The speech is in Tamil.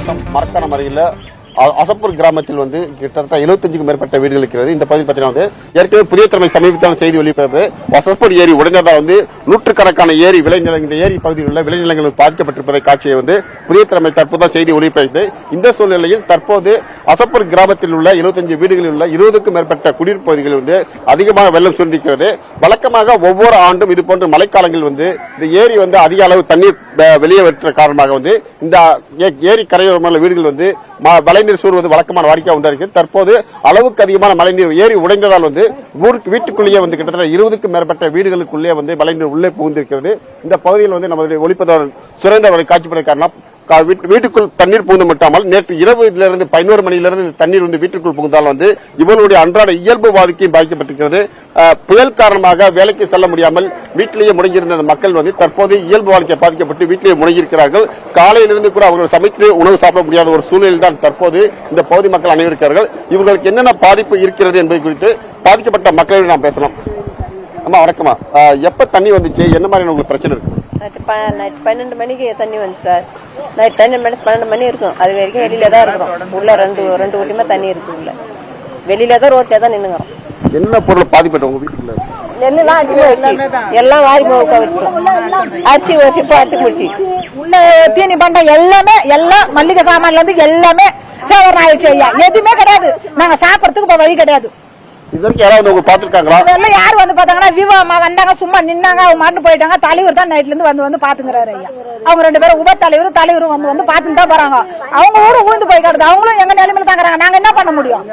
மாவட்டம் மரக்காணம் அருகில் அசப்பூர் கிராமத்தில் கிட்டத்தட்ட 75க்கும் மேற்பட்ட வீடுகள் இருக்கிறது. இந்த பகுதி பார்த்தீங்கன்னா ஏற்கனவே புதிய தலைமை சமீபத்தான செய்தி வெளியிட்டது. அசப்பூர் ஏரி உடைந்ததால் நூற்றுக்கணக்கான ஏரி விளைநிலங்கள் இந்த ஏரி பகுதியில் உள்ள விளைநிலங்கள் பாதிக்கப்பட்டிருப்பதை காட்சியை புதிய தலைமை தற்போது செய்தி ஒளிபரப்பியது. இந்த சூழ்நிலையில் தற்போது அசப்பூர் கிராமத்தில் உள்ள 75 வீடுகளில் உள்ள 20க்கும் மேற்பட்ட குடியிருப்பு பகுதிகளில் அதிகமாக வெள்ளம் சூழ்ந்திருக்கிறது. வழக்கமாக ஒவ்வொரு ஆண்டும் இதுபோன்ற மழைக்காலங்களில் இந்த ஏரி அதிக அளவு தண்ணீர் வெளியே வெற்ற காரணமாக இந்த ஏரி கரையோரமான வீடுகள் மழைநீர் சூழ்வது வழக்கமான வாடிக்கை உண்டாகிறது. தற்போது அளவுக்கு அதிகமான மழைநீர் ஏரி உடைந்ததால் வீட்டுக்குள்ளேயே கிட்டத்தட்ட 20க்கும் மேற்பட்ட வீடுகளுக்குள்ளே மழைநீர் உள்ளே புகுந்திருக்கிறது. இந்த பகுதியில் நமது ஒளிப்பதிவாளர் சுரேந்தர் காட்சிப்பட காரணம் வீட்டுக்குள் தண்ணீர் புகுந்து மட்டுமல் நேற்று இரவிலிருந்து 11 மணியிலிருந்து தண்ணீர் வீட்டுக்குள் புகுந்தால் இவர்களுடைய அன்றாட இயல்பு வாழ்க்கையும் பாதிக்கப்பட்டிருக்கிறது. புயல் காரணமாக வேலைக்கு செல்ல முடியாமல் வீட்டிலேயே முடங்கியிருந்த மக்கள் தற்போது இயல்பு வாழ்க்கை பாதிக்கப்பட்டு வீட்டிலேயே முடங்கியிருக்கிறார்கள். காலையிலிருந்து கூட அவர்கள் சமைத்து உணவு சாப்பிட முடியாத ஒரு சூழ்நிலையில் தான் தற்போது இந்த பகுதி மக்கள் அனைவருக்கிறார்கள். இவர்களுக்கு என்னென்ன பாதிப்பு இருக்கிறது என்பது குறித்து பாதிக்கப்பட்ட மக்களிடம் நாம் பேசலாம். அம்மா வணக்கமா, எப்ப தண்ணி வந்துச்சு, என்ன மாதிரியான உங்களுக்கு பிரச்சனை இருக்கு? நைட் 12 மணிக்கு தண்ணி வந்துச்சு சார். நைட் 12 மணி இருக்கும். அது வரைக்கும் வெளியில தான் இருக்கிறோம். உள்ள ரெண்டு ஓட்டியுமே தண்ணி இருக்கு. உள்ள வெளியில தான் ரோட்ல தான் நின்னுக்கிறோம். என்ன பொருள் பாதிப்பட்ட உங்க வீட்டுல? நெல்லாம் அடிச்சு வச்சு எல்லாம் வாரி போக வச்சிருக்கோம். அரிசி வசிப்பு அரிசி முடிச்சு உள்ள தீனி பண்டம் எல்லாமே எல்லாம் மல்லிகை சாமான்ல இருந்து எல்லாமே சேவரம் ஆயிடுச்சு ஐயா. எதுவுமே கிடையாது. நாங்க சாப்பிடறதுக்கு வழி கிடையாது. இதற்கு யாராவது உங்க பாத்துருக்காங்களா? இதெல்லாம் யாரு பாத்தாங்கன்னா விவோ அம்மா வந்தாங்க, சும்மா நின்னாங்க, அவங்க மாட்டு போயிட்டாங்க. தலைவர் தான் நைட்ல இருந்து வந்து பாத்துக்கிறாரு ஐயா. அவங்க 2 பேரும் உப தலைவரும் வந்து பாத்துட்டு தான் போறாங்க. அவங்க ஊரு ஊந்து போய் கிடது. அவங்களும் எங்க நிலைமையில தாங்கிறாங்க. நாங்க என்ன பண்ண முடியும்?